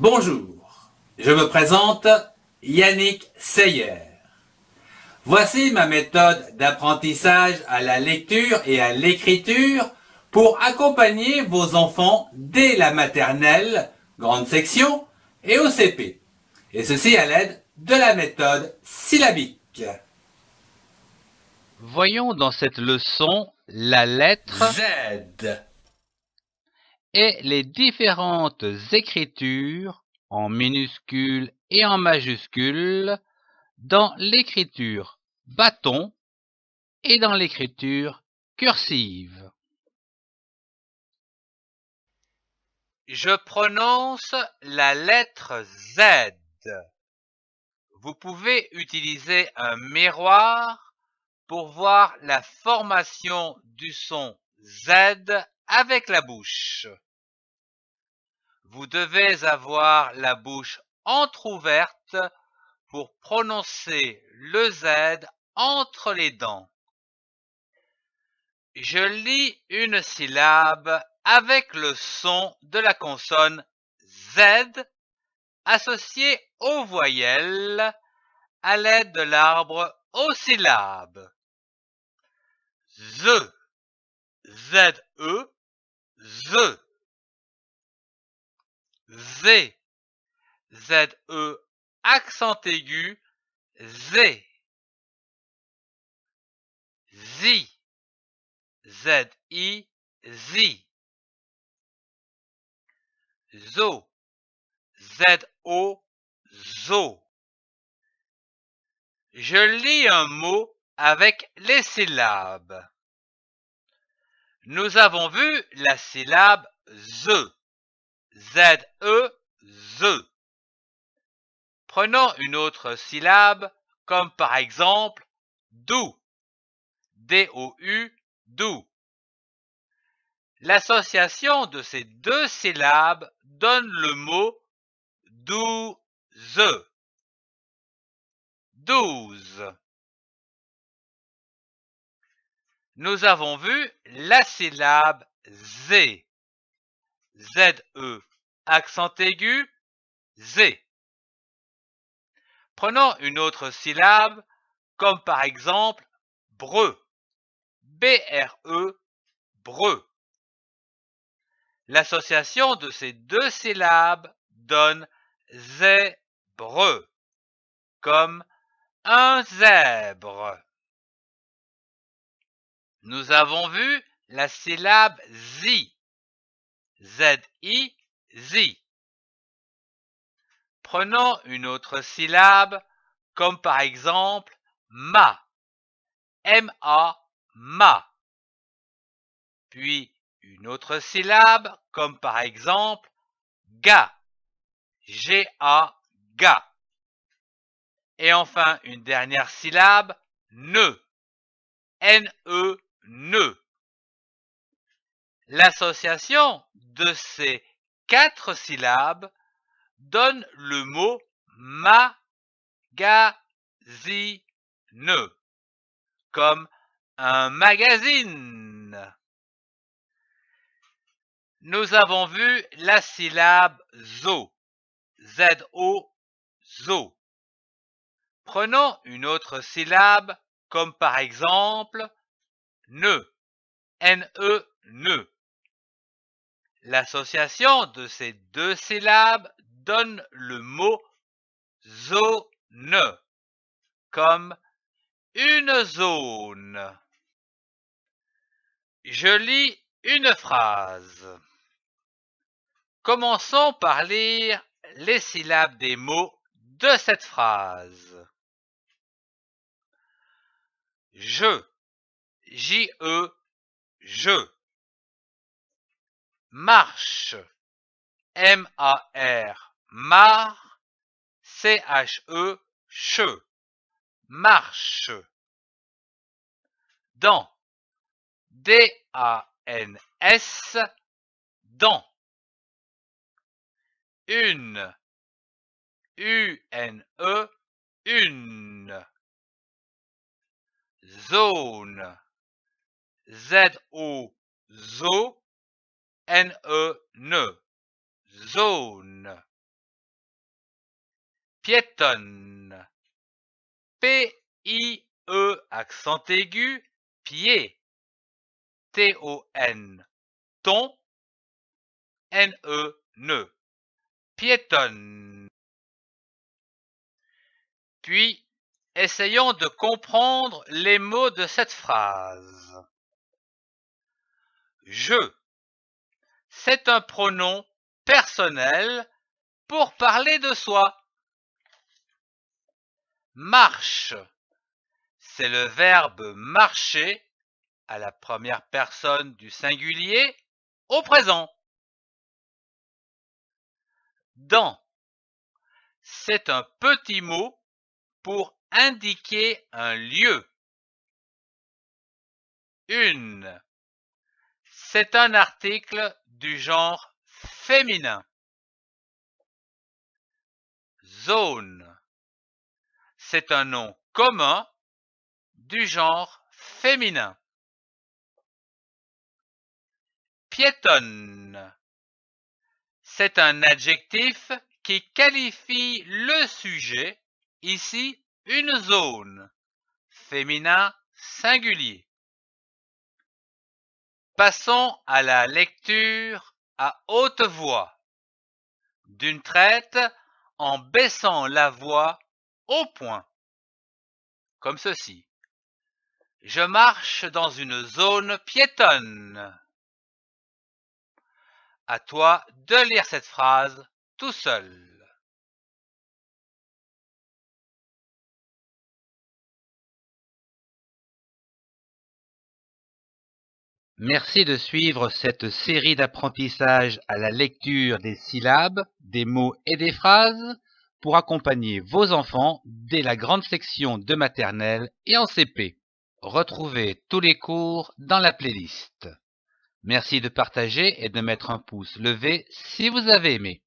Bonjour, je me présente Yannick Seyer. Voici ma méthode d'apprentissage à la lecture et à l'écriture pour accompagner vos enfants dès la maternelle, grande section, et au CP. Et ceci à l'aide de la méthode syllabique. Voyons dans cette leçon la lettre Z et les différentes écritures en minuscules et en majuscules dans l'écriture bâton et dans l'écriture cursive. Je prononce la lettre Z. Vous pouvez utiliser un miroir pour voir la formation du son Z avec la bouche. Vous devez avoir la bouche entr'ouverte pour prononcer le Z entre les dents. Je lis une syllabe avec le son de la consonne Z associé aux voyelles à l'aide de l'arbre aux syllabes. Z, Z-E, Z. Z, Z-E, accent aigu, Z. Zi, Z-I, Zi. Zo, Z-O, Zo. Je lis un mot avec les syllabes. Nous avons vu la syllabe Z. Z-E, Z. Prenons une autre syllabe, comme par exemple dou. D-O-U, dou. L'association de ces deux syllabes donne le mot douze. 12. Nous avons vu la syllabe Z. Z-E, accent aigu, Z. Prenons une autre syllabe, comme par exemple breu. B-R-E, breu. L'association de ces deux syllabes donne zèbre, comme un zèbre. Nous avons vu la syllabe zi. Z-I, zi. Prenons une autre syllabe, comme par exemple ma. M-A, ma. Puis une autre syllabe, comme par exemple ga. G-A, ga. Et enfin une dernière syllabe, ne. N-E, ne. L'association de ces 4 syllabes donne le mot magazine, comme un magazine. Nous avons vu la syllabe zo, Z-O, zo. Prenons une autre syllabe, comme par exemple ne, N-E, ne. L'association de ces deux syllabes donne le mot zone, comme une zone. Je lis une phrase. Commençons par lire les syllabes des mots de cette phrase. Je, J-E, je. Marche, M-A-R, mar, C-H-E, che. Marche. Dent, D-A-N-S, dent. Une, U-N-E, une. Zone, Z-O, zo, N-E, ne. Zone. piétonne. P-I-E accent aigu, pied. T-O-N, ton. N-E, ne. Piétonne. Puis, essayons de comprendre les mots de cette phrase. Je, c'est un pronom personnel pour parler de soi. Marche, c'est le verbe marcher à la première personne du singulier au présent. Dans, c'est un petit mot pour indiquer un lieu. Une, c'est un article du genre féminin. Zone, c'est un nom commun du genre féminin. Piétonne, c'est un adjectif qui qualifie le sujet, ici une zone, féminin singulier. Passons à la lecture à haute voix, d'une traite en baissant la voix au point, comme ceci. Je marche dans une zone piétonne. À toi de lire cette phrase tout seul. Merci de suivre cette série d'apprentissage à la lecture des syllabes, des mots et des phrases pour accompagner vos enfants dès la grande section de maternelle et en CP. Retrouvez tous les cours dans la playlist. Merci de partager et de mettre un pouce levé si vous avez aimé.